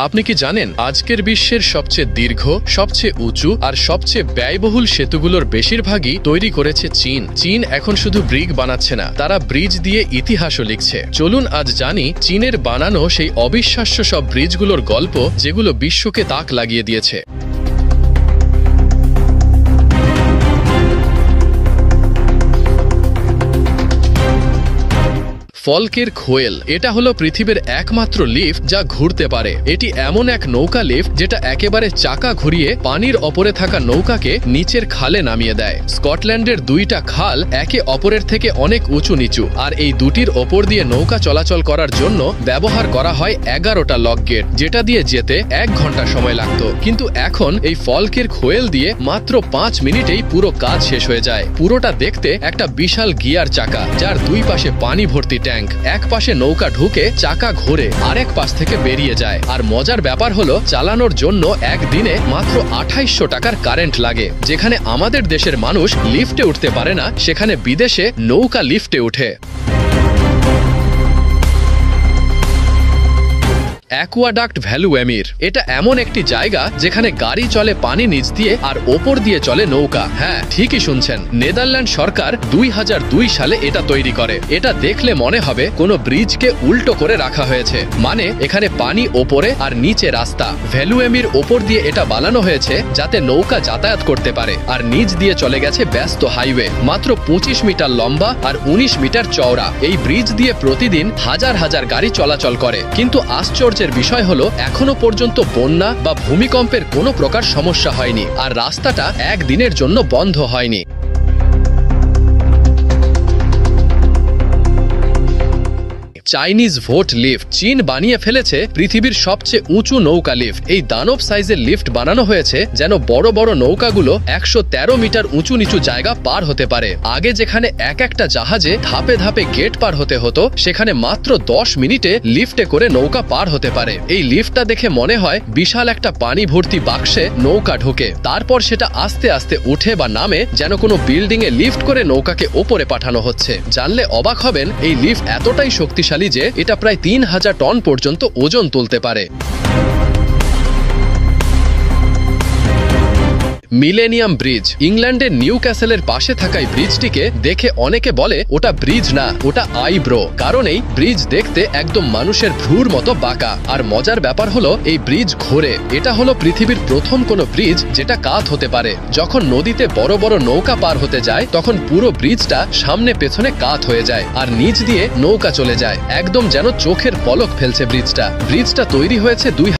আপনি কি জানেন আজকের বিশ্বের সবচেয়ে দীর্ঘ, সবচেয়ে উঁচু আর সবচেয়ে ব্যয়বহুল সেতুগুলোর বেশিরভাগই তৈরি করেছে চীন। চীন এখন শুধু ব্রিজ বানাচ্ছে না, তারা ব্রিজ দিয়ে ইতিহাসও লিখছে। চলুন আজ জানি চীনের বানানো সেই অবিশ্বাস্য সব ব্রিজগুলোর গল্প, যেগুলো বিশ্বকে তাক লাগিয়ে দিয়েছে। ফলকের খোয়েল, এটা হলো পৃথিবীর একমাত্র লিফট যা ঘুরতে পারে। এটি এমন এক নৌকা লিফট যেটা একেবারে চাকা ঘুরিয়ে পানির ওপরে থাকা নৌকাকে নিচের খালে নামিয়ে দেয়। স্কটল্যান্ডের দুইটা খাল একে অপরের থেকে অনেক উঁচু নিচু, আর এই দুটির ওপর দিয়ে নৌকা চলাচল করার জন্য ব্যবহার করা হয় 11টা লক গেট, যেটা দিয়ে যেতে 1 ঘন্টা সময় লাগত। কিন্তু এখন এই ফলকের খোয়েল দিয়ে মাত্র 5 মিনিটেই পুরো কাজ শেষ হয়ে যায়। পুরোটা দেখতে একটা বিশাল গিয়ার চাকা, যার দুই পাশে পানি ভর্তি ট্যাঙ্ক। এক পাশে নৌকা ঢুকে চাকা ঘোরে, আরেক পাশ থেকে বেরিয়ে যায়। আর মজার ব্যাপার হলো, চালানোর জন্য একদিনে মাত্র 2800 টাকার কারেন্ট লাগে। যেখানে আমাদের দেশের মানুষ লিফটে উঠতে পারে না, সেখানে বিদেশে নৌকা লিফটে উঠে। অ্যাকুয়াডাক্ট ভ্যালুয়ামির, এটা এমন একটি জায়গা যেখানে গাড়ি চলে পানি নিচ দিয়ে আর ওপর দিয়ে চলে নৌকা। হ্যাঁ, ঠিকই শুনছেন, নেদারল্যান্ড সরকার 2002 সালে এটা তৈরি করে। এটা দেখলে মনে হবে কোনো ব্রিজকে উল্টো করে রাখা হয়েছে, মানে এখানে পানি ওপরে আর নিচে রাস্তা। ভ্যালুয়ামির ওপর দিয়ে এটা বানানো হয়েছে যাতে নৌকা যাতায়াত করতে পারে, আর নিচ দিয়ে চলে গেছে ব্যস্ত হাইওয়ে। মাত্র 25 মিটার লম্বা আর 19 মিটার চওড়া এই ব্রিজ দিয়ে প্রতিদিন হাজার হাজার গাড়ি চলাচল করে। কিন্তু আশ্চর্যের বিষয় হলো, এখনো পর্যন্ত বন্যা বা ভূমিকম্পের কোনো প্রকার সমস্যা হয়নি, আর রাস্তাটা একদিনের জন্য বন্ধ হয়নি। চাইনিজ ভোট লিফট, চীন বানিয়ে ফেলেছে পৃথিবীর সবচেয়ে উঁচু নৌকা লিফট। এই দানব সাইজের লিফট বানানো হয়েছে যেন বড় বড় নৌকাগুলো 113 মিটার উঁচু নিচু জায়গা পার হতে পারে। আগে যেখানে এক একটা জাহাজে ধাপে ধাপে গেট পার হতে হতো, সেখানে মাত্র 10 মিনিটে লিফটে করে নৌকা পার হতে পারে। এই লিফটটা দেখে মনে হয় বিশাল একটা পানি ভর্তি বাক্সে নৌকা ঢোকে, তারপর সেটা আস্তে আস্তে উঠে বা নামে, যেন কোনো বিল্ডিং এ লিফট করে নৌকাকে ওপরে পাঠানো হচ্ছে। জানলে অবাক হবেন, এই লিফট এতটাই শক্তিশালী যে এটা প্রায় 3000 টন পর্যন্ত ওজন তুলতে পারে। মিলেনিয়াম ব্রিজ, ইংল্যান্ডের নিউ ক্যাসেলের পাশে থাকা এই ব্রিজটিকে দেখে অনেকে বলে ওটা ব্রিজ না, ওটা আইব্রো। কারণ এই ব্রিজ দেখতে একদম মানুষের ভ্রুর মতো বাঁকা। আর মজার ব্যাপার হলো, এই ব্রিজ ঘোরে। এটা হলো পৃথিবীর প্রথম কোনো ব্রিজ যেটা কাত হতে পারে। যখন নদীতে বড় বড় নৌকা পার হতে যায়, তখন পুরো ব্রিজটা সামনে পেছনে কাত হয়ে যায়, আর নিচ দিয়ে নৌকা চলে যায়। একদম যেন চোখের পলক ফেলছে ব্রিজটা। ব্রিজটা তৈরি হয়েছে